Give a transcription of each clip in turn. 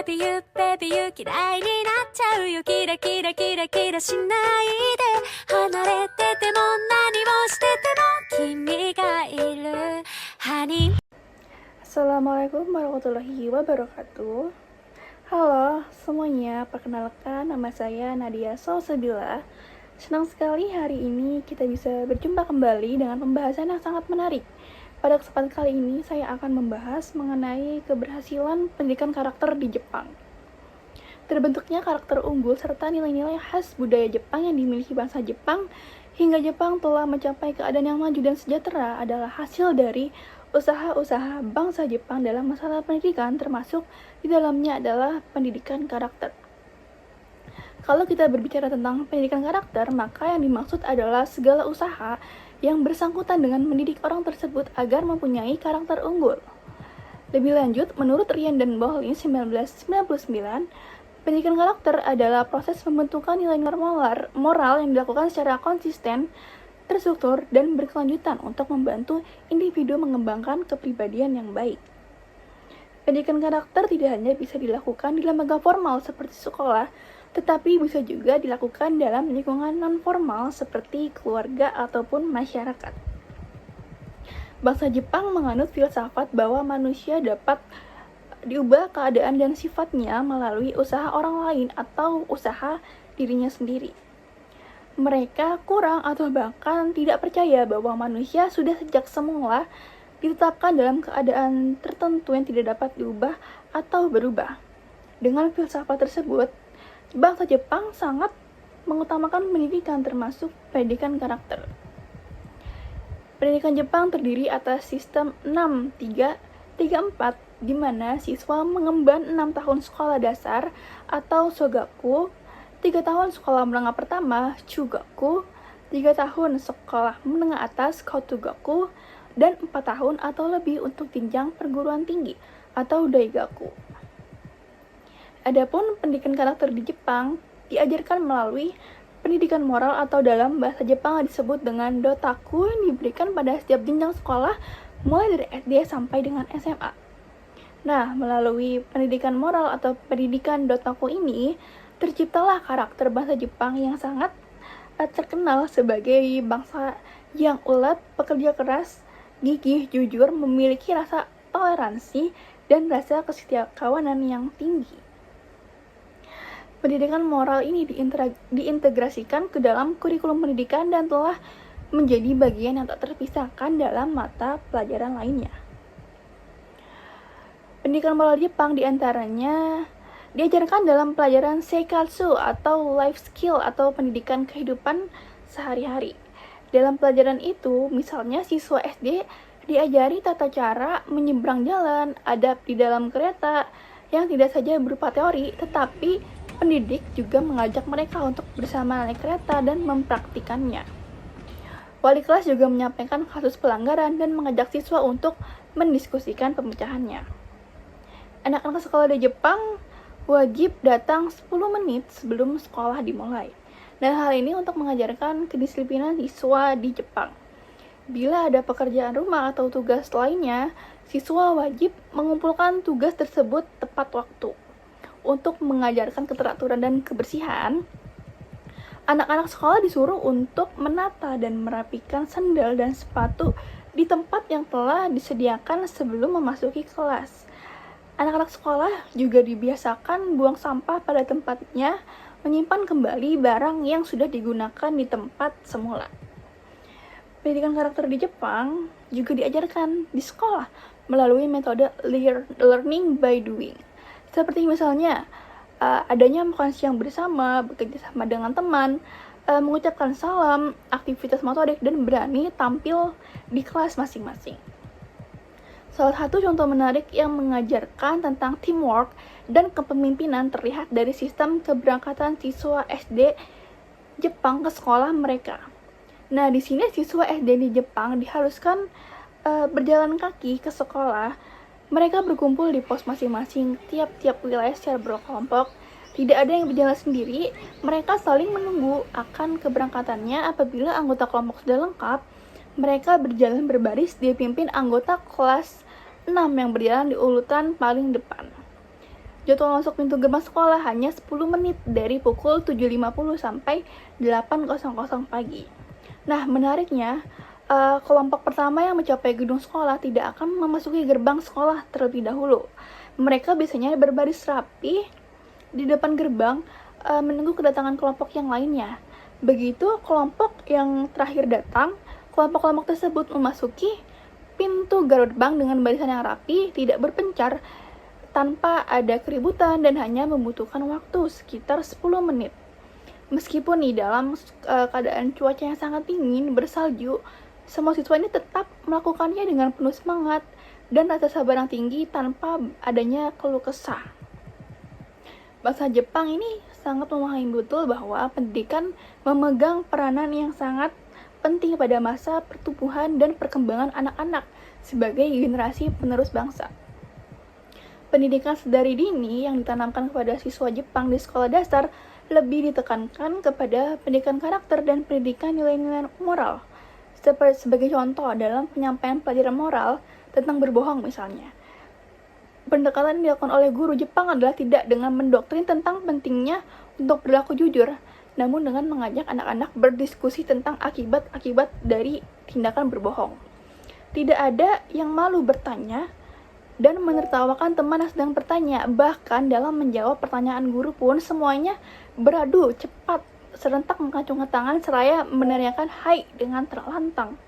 Baby you, baby you 嫌いになっちゃうよキラキラキラキラしないで離れてても何をしてても君がいる Honey Assalamualaikum warahmatullahi wabarakatuh. Halo semuanya, perkenalkan nama saya Nadia Salsabila. Senang sekali hari ini kita bisa berjumpa kembali dengan pembahasan yang sangat menarik. Pada kesempatan kali ini saya akan membahas mengenai keberhasilan pendidikan karakter di Jepang. Terbentuknya karakter unggul serta nilai-nilai khas budaya Jepang yang dimiliki bangsa Jepang hingga Jepang telah mencapai keadaan yang maju dan sejahtera adalah hasil dari usaha-usaha bangsa Jepang dalam masalah pendidikan, termasuk di dalamnya adalah pendidikan karakter. Kalau kita berbicara tentang pendidikan karakter, maka yang dimaksud adalah segala usaha yang bersangkutan dengan mendidik orang tersebut agar mempunyai karakter unggul. Lebih lanjut, menurut Ryan dan Bohlin 1999, pendidikan karakter adalah proses pembentukan nilai-nilai moral yang dilakukan secara konsisten, terstruktur, dan berkelanjutan untuk membantu individu mengembangkan kepribadian yang baik. Pendidikan karakter tidak hanya bisa dilakukan di lembaga formal seperti sekolah, tetapi bisa juga dilakukan dalam lingkungan non-formal seperti keluarga ataupun masyarakat. Bangsa Jepang menganut filsafat bahwa manusia dapat diubah keadaan dan sifatnya melalui usaha orang lain atau usaha dirinya sendiri. Mereka kurang atau bahkan tidak percaya bahwa manusia sudah sejak semula ditetapkan dalam keadaan tertentu yang tidak dapat diubah atau berubah. Dengan filsafat tersebut, bangsa Jepang sangat mengutamakan pendidikan termasuk pendidikan karakter. Pendidikan Jepang terdiri atas sistem 6-3-3-4 di mana siswa mengemban 6 tahun sekolah dasar atau Shogaku, 3 tahun sekolah menengah pertama, Chugaku, 3 tahun sekolah menengah atas, Kotogaku, dan 4 tahun atau lebih untuk jenjang perguruan tinggi atau Daigaku. Adapun pendidikan karakter di Jepang diajarkan melalui pendidikan moral atau dalam bahasa Jepang disebut dengan Dotaku yang diberikan pada setiap jenjang sekolah mulai dari SD sampai dengan SMA. Nah, melalui pendidikan moral atau pendidikan Dotaku ini, terciptalah karakter bangsa Jepang yang sangat terkenal sebagai bangsa yang ulet, pekerja keras, gigih, jujur, memiliki rasa toleransi, dan rasa kesetiakawanan yang tinggi. Pendidikan moral ini diintegrasikan ke dalam kurikulum pendidikan dan telah menjadi bagian yang tak terpisahkan dalam mata pelajaran lainnya. Pendidikan moral Jepang diantaranya diajarkan dalam pelajaran seikatsu atau life skill atau pendidikan kehidupan sehari-hari. Dalam pelajaran itu, misalnya siswa SD diajari tata cara menyeberang jalan, adab di dalam kereta, yang tidak saja berupa teori, tetapi pendidik juga mengajak mereka untuk bersama naik kereta dan mempraktikannya. Wali kelas juga menyampaikan kasus pelanggaran dan mengajak siswa untuk mendiskusikan pemecahannya. Anak-anak sekolah di Jepang wajib datang 10 menit sebelum sekolah dimulai. Dan hal ini untuk mengajarkan kedisiplinan siswa di Jepang. Bila ada pekerjaan rumah atau tugas lainnya, siswa wajib mengumpulkan tugas tersebut tepat waktu. Untuk mengajarkan keteraturan dan kebersihan, anak-anak sekolah disuruh untuk menata dan merapikan sandal dan sepatu di tempat yang telah disediakan sebelum memasuki kelas. Anak-anak sekolah juga dibiasakan buang sampah pada tempatnya, menyimpan kembali barang yang sudah digunakan di tempat semula. Pendidikan karakter di Jepang juga diajarkan di sekolah melalui metode learning by doing. Seperti misalnya, adanya makan siang bersama, bekerja sama dengan teman, mengucapkan salam, aktivitas motorik, dan berani tampil di kelas masing-masing. Salah satu contoh menarik yang mengajarkan tentang teamwork dan kepemimpinan terlihat dari sistem keberangkatan siswa SD Jepang ke sekolah mereka. Nah, di sini siswa SD di Jepang diharuskan berjalan kaki ke sekolah. Mereka berkumpul di pos masing-masing tiap-tiap wilayah secara berkelompok. Tidak ada yang berjalan sendiri, mereka saling menunggu akan keberangkatannya. Apabila anggota kelompok sudah lengkap, mereka berjalan berbaris dipimpin anggota kelas 6 yang berjalan di urutan paling depan. Jadwal masuk pintu gerbang sekolah hanya 10 menit dari pukul 7.50 sampai 8.00 pagi. Nah, menariknya, kelompok pertama yang mencapai gedung sekolah tidak akan memasuki gerbang sekolah terlebih dahulu. Mereka biasanya berbaris rapi di depan gerbang, menunggu kedatangan kelompok yang lainnya. Begitu kelompok yang terakhir datang, kelompok-kelompok tersebut memasuki pintu gerbang dengan barisan yang rapi, tidak berpencar, tanpa ada keributan dan hanya membutuhkan waktu sekitar 10 menit. Meskipun nih dalam keadaan cuaca yang sangat dingin, bersalju, semua siswa ini tetap melakukannya dengan penuh semangat dan rasa sabar yang tinggi tanpa adanya keluh kesah. Bangsa Jepang ini sangat memahami betul bahwa pendidikan memegang peranan yang sangat penting pada masa pertumbuhan dan perkembangan anak-anak sebagai generasi penerus bangsa. Pendidikan sedari dini yang ditanamkan kepada siswa Jepang di sekolah dasar lebih ditekankan kepada pendidikan karakter dan pendidikan nilai-nilai moral. Sebagai contoh dalam penyampaian pelajaran moral tentang berbohong misalnya. Pendekatan yang dilakukan oleh guru Jepang adalah tidak dengan mendoktrin tentang pentingnya untuk berlaku jujur, namun dengan mengajak anak-anak berdiskusi tentang akibat-akibat dari tindakan berbohong. Tidak ada yang malu bertanya dan menertawakan teman yang sedang bertanya. Bahkan dalam menjawab pertanyaan guru pun semuanya beradu cepat, serentak mengacungkan tangan seraya meneriakkan hai dengan terlantang.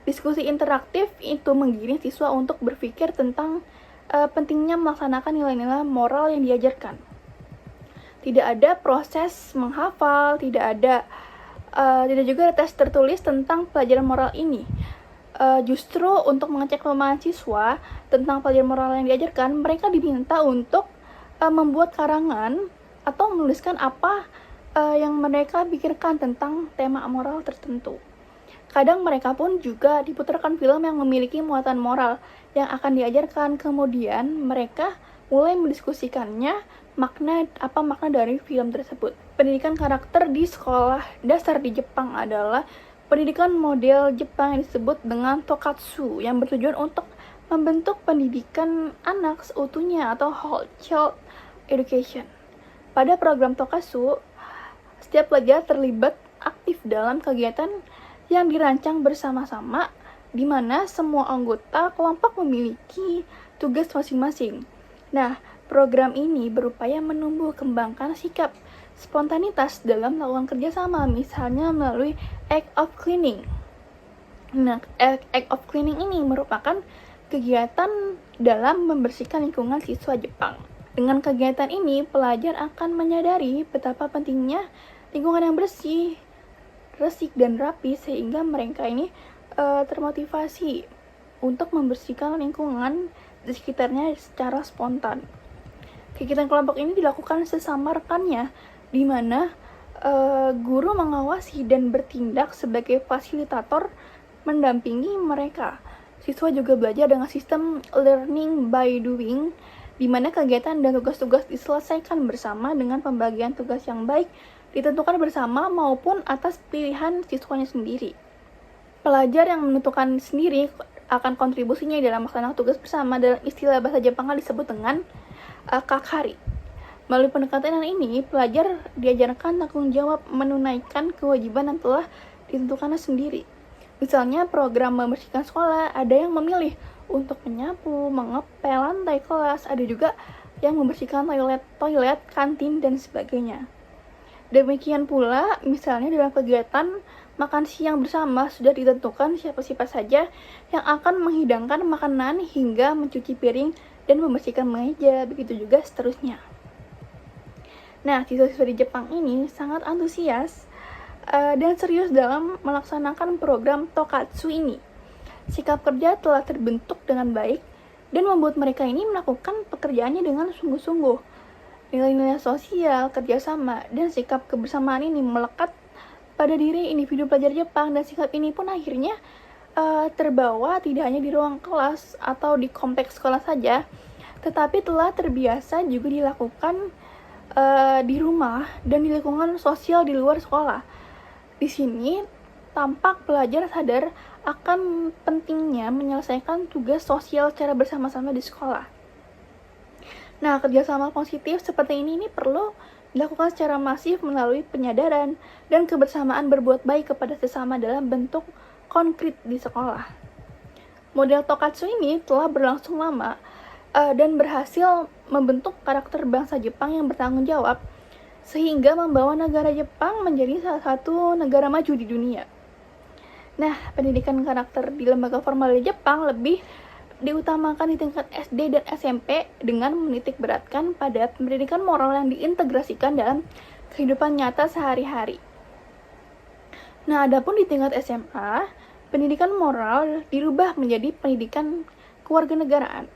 Diskusi interaktif itu menggiring siswa untuk berpikir tentang pentingnya melaksanakan nilai-nilai moral yang diajarkan. Tidak ada proses menghafal, tidak juga tes tertulis tentang pelajaran moral ini. Justru untuk mengecek pemahaman siswa tentang pelajaran moral yang diajarkan, mereka diminta untuk membuat karangan atau menuliskan apa yang mereka pikirkan tentang tema moral tertentu. Kadang mereka pun juga diputarkan film yang memiliki muatan moral yang akan diajarkan, kemudian mereka mulai mendiskusikannya makna dari film tersebut. Pendidikan karakter di sekolah dasar di Jepang adalah pendidikan model Jepang yang disebut dengan Tokatsu, yang bertujuan untuk membentuk pendidikan anak seutuhnya atau whole child education. Pada program Tokatsu, setiap pelajar terlibat aktif dalam kegiatan yang dirancang bersama-sama, di mana semua anggota kelompok memiliki tugas masing-masing. Nah, program ini berupaya menumbuh kembangkan sikap spontanitas dalam melakukan kerjasama, misalnya melalui act of cleaning. Nah, act of cleaning ini merupakan kegiatan dalam membersihkan lingkungan siswa Jepang. Dengan kegiatan ini, pelajar akan menyadari betapa pentingnya lingkungan yang bersih, resik dan rapi, sehingga mereka ini termotivasi untuk membersihkan lingkungan di sekitarnya secara spontan. Kegiatan kelompok ini dilakukan sesama rekannya, di mana guru mengawasi dan bertindak sebagai fasilitator mendampingi mereka. Siswa juga belajar dengan sistem learning by doing, di mana kegiatan dan tugas-tugas diselesaikan bersama dengan pembagian tugas yang baik ditentukan bersama maupun atas pilihan siswanya sendiri. Pelajar yang menentukan sendiri akan kontribusinya dalam melaksanakan tugas bersama dalam istilah bahasa Jepang disebut dengan kakari. Melalui pendekatan ini, pelajar diajarkan tanggung jawab menunaikan kewajiban yang telah ditentukannya sendiri. Misalnya program membersihkan sekolah, ada yang memilih untuk menyapu, mengepel lantai kelas, ada juga yang membersihkan toilet, kantin, dan sebagainya. Demikian pula, misalnya dalam kegiatan makan siang bersama sudah ditentukan siapa-siapa saja yang akan menghidangkan makanan hingga mencuci piring dan membersihkan meja, begitu juga seterusnya. Nah, siswa-siswa di Jepang ini sangat antusias dan serius dalam melaksanakan program Tokatsu ini. Sikap kerja telah terbentuk dengan baik dan membuat mereka ini melakukan pekerjaannya dengan sungguh-sungguh. Nilai-nilai sosial, kerjasama, dan sikap kebersamaan ini melekat pada diri individu pelajar Jepang, dan sikap ini pun akhirnya terbawa tidak hanya di ruang kelas atau di kompleks sekolah saja, tetapi telah terbiasa juga dilakukan di rumah dan di lingkungan sosial di luar sekolah. Di sini tampak pelajar sadar akan pentingnya menyelesaikan tugas sosial secara bersama-sama di sekolah. Nah, kerjasama positif seperti ini perlu dilakukan secara masif melalui penyadaran dan kebersamaan berbuat baik kepada sesama dalam bentuk konkret di sekolah. Model Tokatsu ini telah berlangsung lama dan berhasil membentuk karakter bangsa Jepang yang bertanggung jawab sehingga membawa negara Jepang menjadi salah satu negara maju di dunia. Nah, pendidikan karakter di lembaga formal di Jepang lebih diutamakan di tingkat SD dan SMP dengan menitik beratkan pada pendidikan moral yang diintegrasikan dalam kehidupan nyata sehari-hari. Nah, adapun di tingkat SMA, pendidikan moral dirubah menjadi pendidikan kewarganegaraan.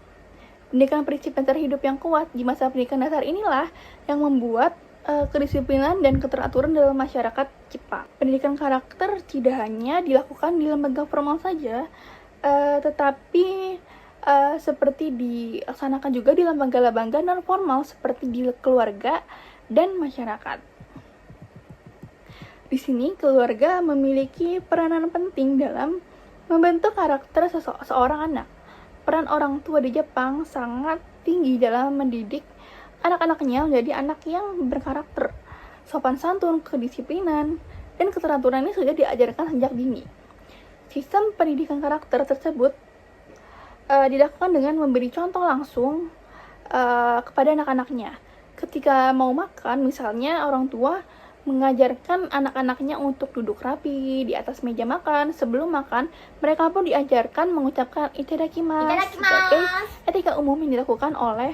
Pendidikan prinsip dasar hidup yang kuat di masa pendidikan dasar inilah yang membuat kedisiplinan dan keteraturan dalam masyarakat Jepang. Pendidikan karakter tidak hanya dilakukan di lembaga formal saja, tetapi seperti dilaksanakan juga di lembaga-lembaga non formal seperti di keluarga dan masyarakat. Di sini keluarga memiliki peranan penting dalam membentuk karakter seorang anak. Peran orang tua di Jepang sangat tinggi dalam mendidik anak-anaknya menjadi anak yang berkarakter, sopan santun, kedisiplinan, dan keteraturan ini sudah diajarkan sejak dini. Sistem pendidikan karakter tersebut dilakukan dengan memberi contoh langsung kepada anak-anaknya. Ketika mau makan, misalnya orang tua mengajarkan anak-anaknya untuk duduk rapi di atas meja makan. Sebelum makan, mereka pun diajarkan mengucapkan itadakimasu sebagai etika umum yang dilakukan oleh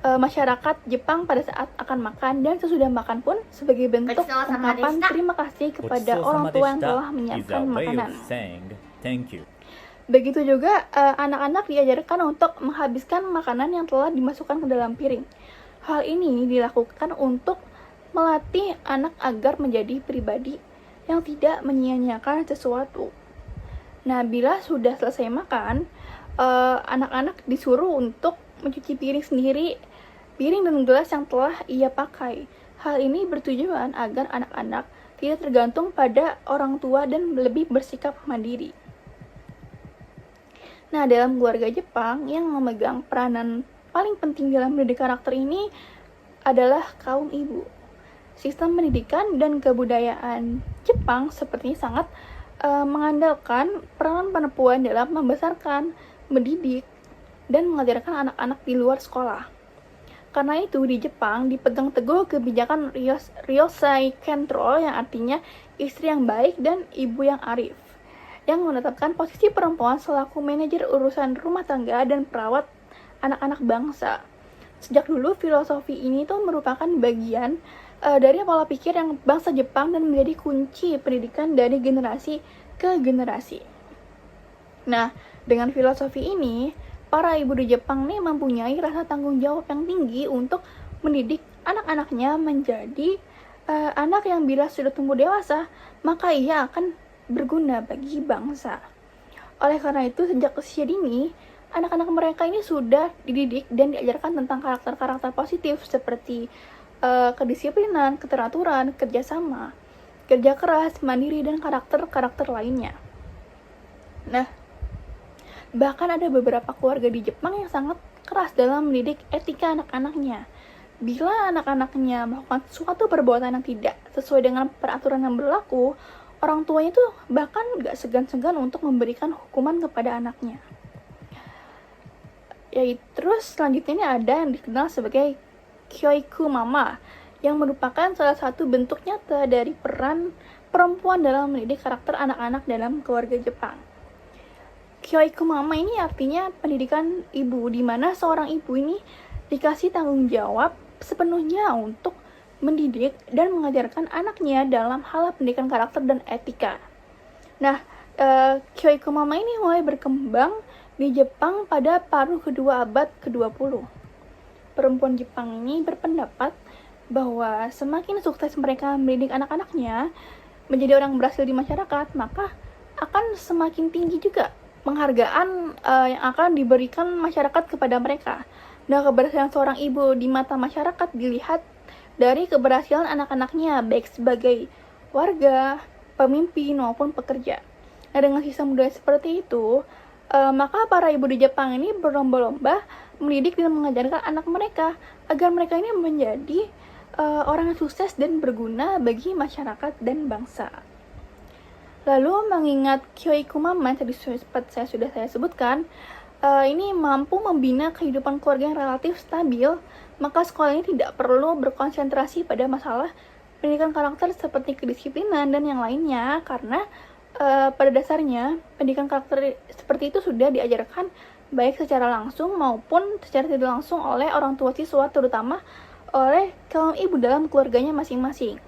masyarakat Jepang pada saat akan makan, dan sesudah makan pun sebagai bentuk ungkapan terima kasih kepada orang tua yang telah menyiapkan makanan. Thank you. Begitu juga anak-anak diajarkan untuk menghabiskan makanan yang telah dimasukkan ke dalam piring. Hal ini dilakukan untuk melatih anak agar menjadi pribadi yang tidak menyia-nyiakan sesuatu. Nah, bila sudah selesai makan, anak-anak disuruh untuk mencuci piring sendiri, piring dan gelas yang telah ia pakai. Hal ini bertujuan agar anak-anak tidak tergantung pada orang tua dan lebih bersikap mandiri. Nah, dalam keluarga Jepang yang memegang peranan paling penting dalam mendidik karakter ini adalah kaum ibu. Sistem pendidikan dan kebudayaan Jepang sepertinya sangat mengandalkan peranan perempuan dalam membesarkan, mendidik, dan mengajarkan anak-anak di luar sekolah. Karena itu, di Jepang dipegang teguh kebijakan Ryosei Kentro, yang artinya istri yang baik dan ibu yang arif, yang menetapkan posisi perempuan selaku manajer urusan rumah tangga dan perawat anak-anak bangsa. Sejak dulu, filosofi ini tuh merupakan bagian dari pola pikir yang bangsa Jepang dan menjadi kunci pendidikan dari generasi ke generasi. Nah, dengan filosofi ini, para ibu di Jepang nih mempunyai rasa tanggung jawab yang tinggi untuk mendidik anak-anaknya menjadi anak yang bila sudah tumbuh dewasa, maka ia akan berguna bagi bangsa. Oleh karena itu, sejak usia dini, anak-anak mereka ini sudah dididik dan diajarkan tentang karakter-karakter positif seperti kedisiplinan, keteraturan, kerjasama, kerja keras, mandiri, dan karakter-karakter lainnya. Nah, bahkan ada beberapa keluarga di Jepang yang sangat keras dalam mendidik etika anak-anaknya. Bila anak-anaknya melakukan suatu perbuatan yang tidak sesuai dengan peraturan yang berlaku, orang tuanya tuh bahkan gak segan-segan untuk memberikan hukuman kepada anaknya. Terus selanjutnya ini ada yang dikenal sebagai Kyoiku Mama, yang merupakan salah satu bentuk nyata dari peran perempuan dalam mendidik karakter anak-anak dalam keluarga Jepang. Kyoiku Mama ini artinya pendidikan ibu, di mana seorang ibu ini dikasih tanggung jawab sepenuhnya untuk mendidik dan mengajarkan anaknya dalam hal pendidikan karakter dan etika. Nah, Kyoiku Mama ini mulai berkembang di Jepang pada paruh kedua abad ke-20. Perempuan Jepang ini berpendapat bahwa semakin sukses mereka mendidik anak-anaknya menjadi orang berhasil di masyarakat, maka akan semakin tinggi juga penghargaan yang akan diberikan masyarakat kepada mereka. Nah, keberhasilan seorang ibu di mata masyarakat dilihat dari keberhasilan anak-anaknya, baik sebagai warga, pemimpin, maupun pekerja. Nah, dengan sistem budaya seperti itu, maka para ibu di Jepang ini berlomba-lomba mendidik dan mengajarkan anak mereka agar mereka ini menjadi orang yang sukses dan berguna bagi masyarakat dan bangsa. Lalu mengingat Kyoiku Mama tadi sempat saya sebutkan, ini mampu membina kehidupan keluarga yang relatif stabil, maka sekolah ini tidak perlu berkonsentrasi pada masalah pendidikan karakter seperti kedisiplinan dan yang lainnya, karena pada dasarnya pendidikan karakter seperti itu sudah diajarkan baik secara langsung maupun secara tidak langsung oleh orang tua siswa, terutama oleh kaum ibu dalam keluarganya masing-masing.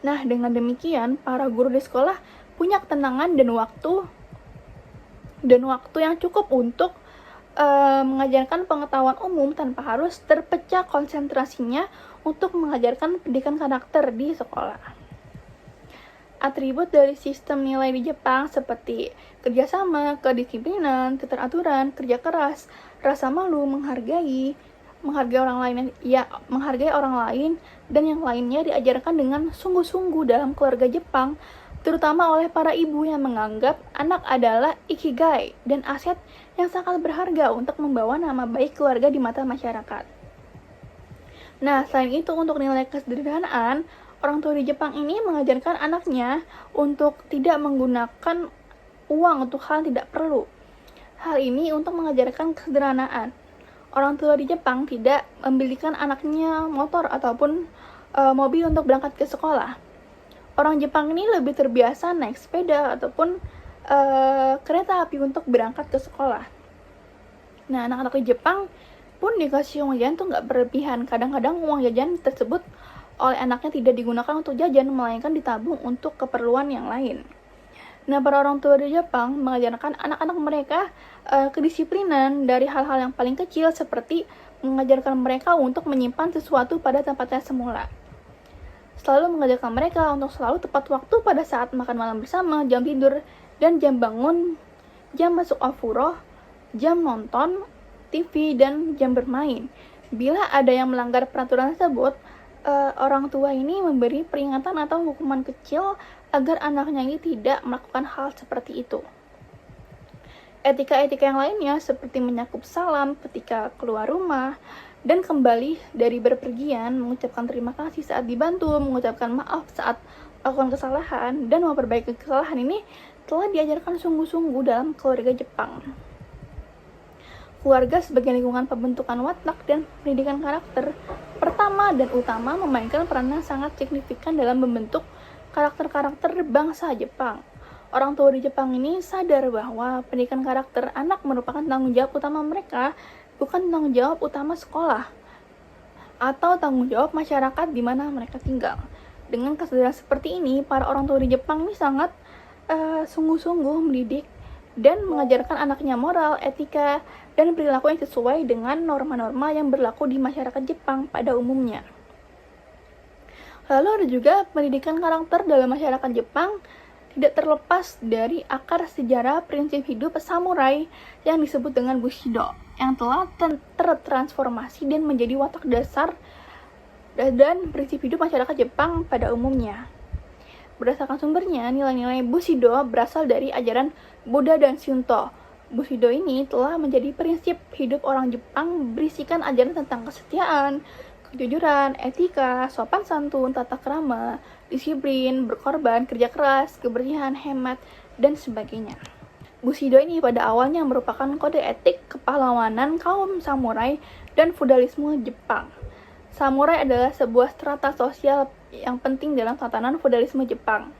Nah, dengan demikian para guru di sekolah punya ketenangan dan waktu yang cukup untuk mengajarkan pengetahuan umum tanpa harus terpecah konsentrasinya untuk mengajarkan pendidikan karakter di sekolah. Atribut dari sistem nilai di Jepang seperti kerjasama, kedisiplinan, keteraturan, kerja keras, rasa malu, menghargai orang lain, dan yang lainnya diajarkan dengan sungguh-sungguh dalam keluarga Jepang, terutama oleh para ibu yang menganggap anak adalah ikigai dan aset yang sangat berharga untuk membawa nama baik keluarga di mata masyarakat. Nah, selain itu untuk nilai kesederhanaan, orang tua di Jepang ini mengajarkan anaknya untuk tidak menggunakan uang untuk hal yang tidak perlu. Hal ini untuk mengajarkan kesederhanaan. Orang tua di Jepang tidak membelikan anaknya motor ataupun mobil untuk berangkat ke sekolah. Orang Jepang ini lebih terbiasa naik sepeda ataupun kereta api untuk berangkat ke sekolah. Nah, anak-anak di Jepang pun dikasih uang jajan tuh nggak berlebihan. Kadang-kadang uang jajan tersebut oleh anaknya tidak digunakan untuk jajan, melainkan ditabung untuk keperluan yang lain. Nah, para orang tua di Jepang mengajarkan anak-anak mereka kedisiplinan dari hal-hal yang paling kecil, seperti mengajarkan mereka untuk menyimpan sesuatu pada tempatnya semula. Selalu mengajarkan mereka untuk selalu tepat waktu pada saat makan malam bersama, jam tidur, dan jam bangun, jam masuk ofuro, jam nonton TV, dan jam bermain. Bila ada yang melanggar peraturan tersebut, orang tua ini memberi peringatan atau hukuman kecil agar anaknya ini tidak melakukan hal seperti itu. Etika-etika yang lainnya seperti menyakup salam ketika keluar rumah dan kembali dari berpergian, mengucapkan terima kasih saat dibantu, mengucapkan maaf saat melakukan kesalahan, dan memperbaiki kesalahan ini telah diajarkan sungguh-sungguh dalam keluarga Jepang. Keluarga sebagai lingkungan pembentukan watak dan pendidikan karakter pertama dan utama memainkan peran yang sangat signifikan dalam membentuk karakter-karakter bangsa Jepang. Orang tua di Jepang ini sadar bahwa pendidikan karakter anak merupakan tanggung jawab utama mereka, bukan tanggung jawab utama sekolah atau tanggung jawab masyarakat di mana mereka tinggal. Dengan kesadaran seperti ini, para orang tua di Jepang ini sangat sungguh-sungguh mendidik dan mengajarkan anaknya moral, etika, dan perilaku yang sesuai dengan norma-norma yang berlaku di masyarakat Jepang pada umumnya. Lalu ada juga pendidikan karakter dalam masyarakat Jepang tidak terlepas dari akar sejarah prinsip hidup samurai yang disebut dengan Bushido, yang telah tertransformasi dan menjadi watak dasar dan prinsip hidup masyarakat Jepang pada umumnya. Berdasarkan sumbernya, nilai-nilai Bushido berasal dari ajaran Buddha dan Shinto. Bushido ini telah menjadi prinsip hidup orang Jepang, berisikan ajaran tentang kesetiaan, kejujuran, etika, sopan santun, tata krama, disiplin, berkorban, kerja keras, kebersihan, hemat, dan sebagainya. Bushido ini pada awalnya merupakan kode etik kepahlawanan kaum samurai dan feudalisme Jepang. Samurai adalah sebuah strata sosial yang penting dalam tatanan feudalisme Jepang.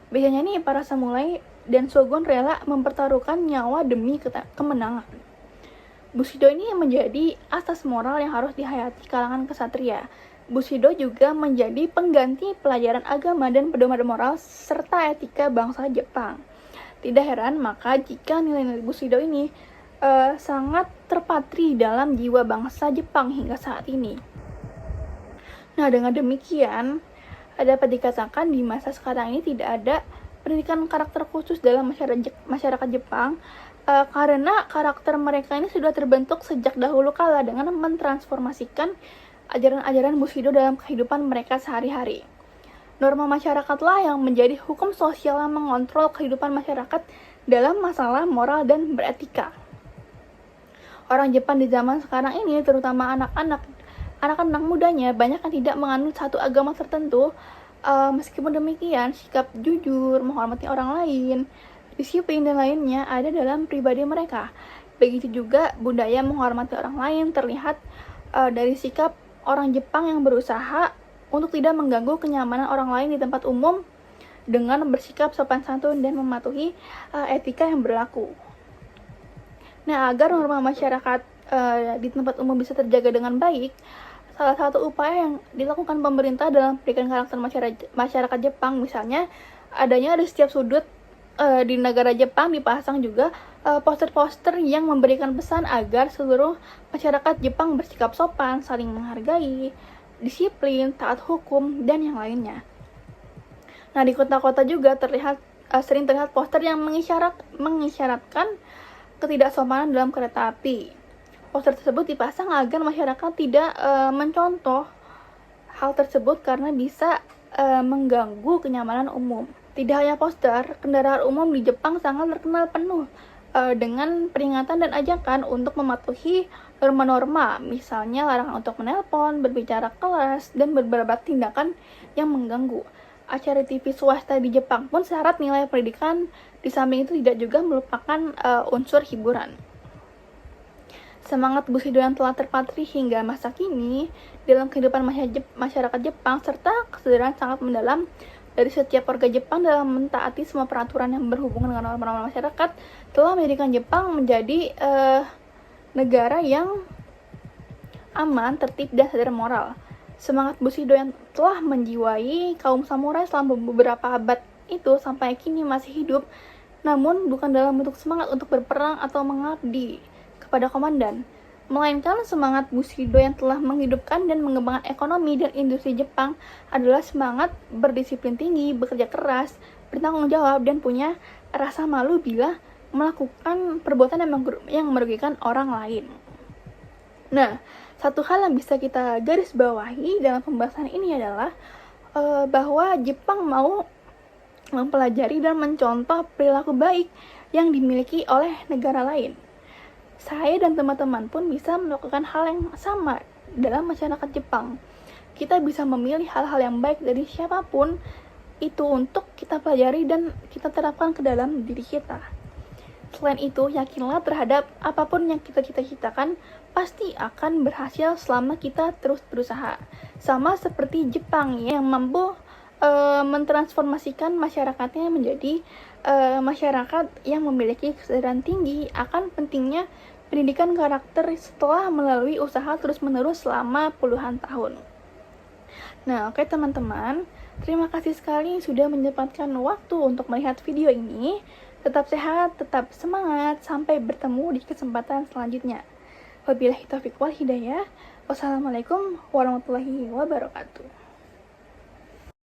Biasanya nih para samurai dan shogun rela mempertaruhkan nyawa demi kemenangan. Bushido ini menjadi asas moral yang harus dihayati kalangan kesatria. Bushido juga menjadi pengganti pelajaran agama dan pedoman moral serta etika bangsa Jepang. Tidak heran maka jika nilai-nilai Bushido ini sangat terpatri dalam jiwa bangsa Jepang hingga saat ini. Nah, dengan demikian, dapat dikatakan di masa sekarang ini tidak ada pendidikan karakter khusus dalam masyarakat Jepang karena karakter mereka ini sudah terbentuk sejak dahulu kala dengan mentransformasikan ajaran-ajaran Bushido dalam kehidupan mereka sehari-hari. Norma masyarakatlah yang menjadi hukum sosial yang mengontrol kehidupan masyarakat dalam masalah moral dan beretika. Orang Jepang di zaman sekarang ini, terutama anak-anak mudanya, banyak yang tidak menganut satu agama tertentu. Meskipun demikian, sikap jujur, menghormati orang lain, disiplin dan lainnya ada dalam pribadi mereka. Begitu juga budaya menghormati orang lain terlihat dari sikap orang Jepang yang berusaha untuk tidak mengganggu kenyamanan orang lain di tempat umum dengan bersikap sopan santun dan mematuhi etika yang berlaku. Nah, agar norma masyarakat di tempat umum bisa terjaga dengan baik, salah satu upaya yang dilakukan pemerintah dalam pendidikan karakter masyarakat Jepang, misalnya adanya di setiap sudut di negara Jepang dipasang juga poster-poster yang memberikan pesan agar seluruh masyarakat Jepang bersikap sopan, saling menghargai, disiplin, taat hukum, dan yang lainnya. Nah, di kota-kota juga sering terlihat poster yang mengisyaratkan ketidaksopanan dalam kereta api. Poster tersebut dipasang agar masyarakat tidak mencontoh hal tersebut karena bisa mengganggu kenyamanan umum. Tidak hanya poster, kendaraan umum di Jepang sangat terkenal penuh dengan peringatan dan ajakan untuk mematuhi norma-norma, misalnya larangan untuk menelpon, berbicara keras, dan beberapa tindakan yang mengganggu. Acara TV swasta di Jepang pun syarat nilai pendidikan, di samping itu tidak juga melupakan unsur hiburan. Semangat Bushido yang telah terpatri hingga masa kini dalam kehidupan masyarakat Jepang serta kesadaran sangat mendalam dari setiap warga Jepang dalam mentaati semua peraturan yang berhubungan dengan norma-norma masyarakat telah menjadikan Jepang menjadi negara yang aman, tertib, dan sadar moral. Semangat Bushido yang telah menjiwai kaum samurai selama beberapa abad itu sampai kini masih hidup, namun bukan dalam bentuk semangat untuk berperang atau mengabdi kepada komandan, melainkan semangat Bushido yang telah menghidupkan dan mengembangkan ekonomi dan industri Jepang adalah semangat berdisiplin tinggi, bekerja keras, bertanggung jawab, dan punya rasa malu bila melakukan perbuatan yang merugikan orang lain. Nah, satu hal yang bisa kita garis bawahi dalam pembahasan ini adalah bahwa Jepang mau mempelajari dan mencontoh perilaku baik yang dimiliki oleh negara lain. Saya dan teman-teman pun bisa melakukan hal yang sama dalam masyarakat Jepang. Kita bisa memilih hal-hal yang baik dari siapapun itu untuk kita pelajari dan kita terapkan ke dalam diri kita. Selain itu, yakinlah terhadap apapun yang kita cita-citakan pasti akan berhasil selama kita terus berusaha. Sama seperti Jepang yang mampu mentransformasikan masyarakatnya menjadi masyarakat yang memiliki kesadaran tinggi akan pentingnya pendidikan karakter setelah melalui usaha terus-menerus selama puluhan tahun. Nah, oke teman-teman, terima kasih sekali sudah menyempatkan waktu untuk melihat video ini. Tetap sehat, tetap semangat, sampai bertemu di kesempatan selanjutnya. Wabillahi taufiq wal hidayah. Wassalamualaikum warahmatullahi wabarakatuh.